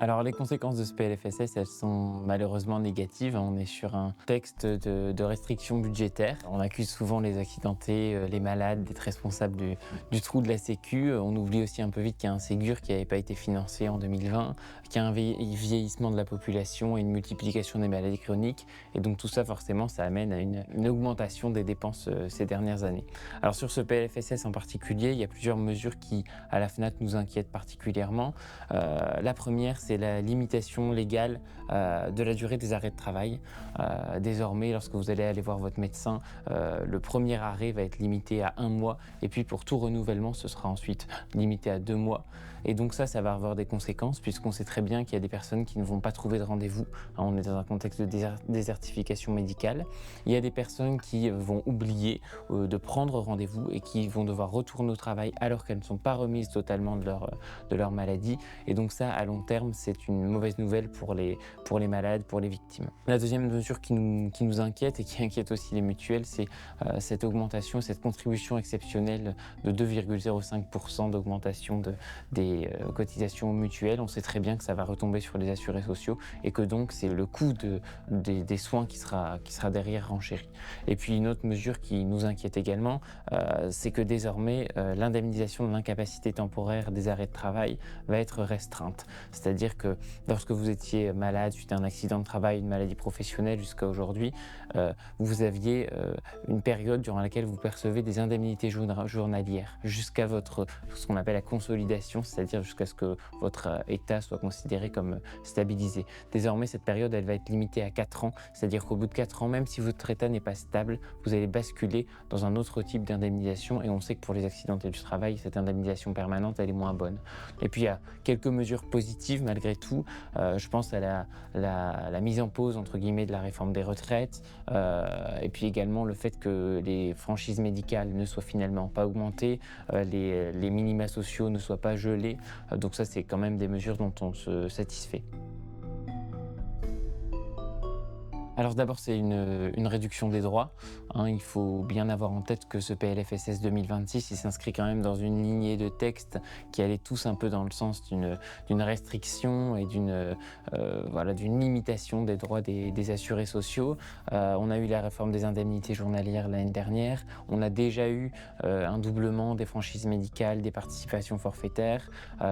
Alors les conséquences de ce PLFSS, elles sont malheureusement négatives. On est sur un texte de restriction budgétaire. On accuse souvent les accidentés, les malades d'être responsables du trou de la Sécu. On oublie aussi un peu vite qu'il y a un Ségur qui n'avait pas été financé en 2020, qu'il y a un vieillissement de la population et une multiplication des maladies chroniques. Et donc tout ça, forcément, ça amène à une augmentation des dépenses ces dernières années. Alors sur ce PLFSS en particulier, il y a plusieurs mesures qui, à la FNAC, nous inquiètent particulièrement. La première, c'est la limitation légale de la durée des arrêts de travail. Désormais, lorsque vous allez aller voir votre médecin, le premier arrêt va être limité à 1 mois et puis pour tout renouvellement, ce sera ensuite limité à 2 mois. Et donc ça va avoir des conséquences puisqu'on sait très bien qu'il y a des personnes qui ne vont pas trouver de rendez-vous. On est dans un contexte de désertification médicale. Il y a des personnes qui vont oublier de prendre rendez-vous et qui vont devoir retourner au travail alors qu'elles ne sont pas remises totalement de leur maladie. Et donc ça, à long terme, c'est une mauvaise nouvelle pour les malades, pour les victimes. La deuxième mesure qui nous inquiète et qui inquiète aussi les mutuelles, c'est cette augmentation, cette contribution exceptionnelle de 2,05% d'augmentation des cotisations mutuelles. On sait très bien que ça va retomber sur les assurés sociaux et que donc c'est le coût des soins qui sera derrière renchéri. Et puis une autre mesure qui nous inquiète également, c'est que désormais l'indemnisation de l'incapacité temporaire des arrêts de travail va être restreinte. C'est-à-dire que lorsque vous étiez malade suite à un accident de travail, une maladie professionnelle jusqu'à aujourd'hui, vous aviez une période durant laquelle vous percevez des indemnités journalières jusqu'à ce qu'on appelle la consolidation, c'est-à-dire jusqu'à ce que votre état soit considéré comme stabilisé. Désormais, cette période, elle va être limitée à 4 ans, c'est-à-dire qu'au bout de 4 ans, même si votre état n'est pas stable, vous allez basculer dans un autre type d'indemnisation et on sait que pour les accidentés du travail, cette indemnisation permanente, elle est moins bonne. Et puis, il y a quelques mesures positives malgré tout. Je pense à la mise en pause, entre guillemets, de la réforme des retraites et puis également le fait que les franchises médicales ne soient finalement pas augmentées, les minima sociaux ne soient pas gelés. Donc ça, c'est quand même des mesures dont on se satisfait. Alors d'abord, c'est une réduction des droits, hein. Il faut bien avoir en tête que ce PLFSS 2026, il s'inscrit quand même dans une lignée de textes qui allaient tous un peu dans le sens d'une restriction et d'une limitation des droits des assurés sociaux. On a eu la réforme des indemnités journalières l'année dernière. On a déjà eu un doublement des franchises médicales, des participations forfaitaires.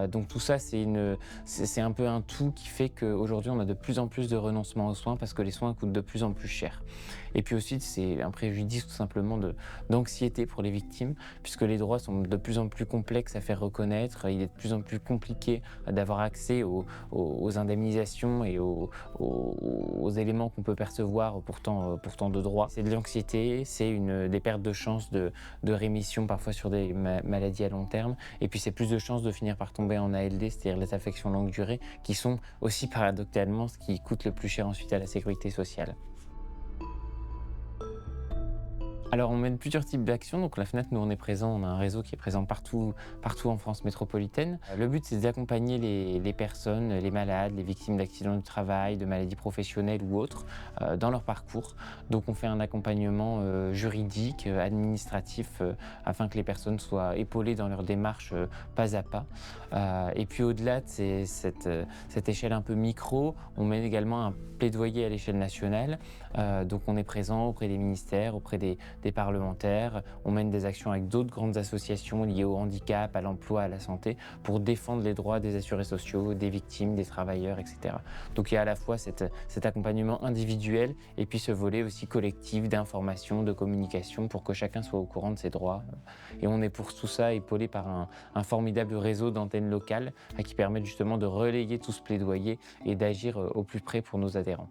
Donc tout ça, c'est un peu un tout qui fait qu'aujourd'hui, on a de plus en plus de renoncements aux soins parce que les soins coûtent de plus en plus cher. Et puis aussi, c'est un préjudice tout simplement d'anxiété pour les victimes, puisque les droits sont de plus en plus complexes à faire reconnaître. Il est de plus en plus compliqué d'avoir accès aux indemnisations et aux éléments qu'on peut percevoir pourtant de droit. C'est de l'anxiété, c'est des pertes de chances de rémission parfois sur des maladies à long terme. Et puis c'est plus de chances de finir par tomber en ALD, c'est-à-dire les affections longue durée, qui sont aussi paradoxalement ce qui coûte le plus cher ensuite à la sécurité sociale. Alors, on mène plusieurs types d'actions. Donc, la FNAC, nous, on est présent, on a un réseau qui est présent partout en France métropolitaine. Le but, c'est d'accompagner les personnes, les malades, les victimes d'accidents du travail, de maladies professionnelles ou autres, dans leur parcours. Donc, on fait un accompagnement juridique, administratif, afin que les personnes soient épaulées dans leur démarche pas à pas. Et puis, au-delà de cette échelle un peu micro, on mène également un plaidoyer à l'échelle nationale. Donc, on est présent auprès des ministères, auprès des parlementaires, on mène des actions avec d'autres grandes associations liées au handicap, à l'emploi, à la santé, pour défendre les droits des assurés sociaux, des victimes, des travailleurs, etc. Donc il y a à la fois cet accompagnement individuel et puis ce volet aussi collectif d'information, de communication pour que chacun soit au courant de ses droits. Et on est pour tout ça épaulé par un formidable réseau d'antennes locales qui permettent justement de relayer tout ce plaidoyer et d'agir au plus près pour nos adhérents.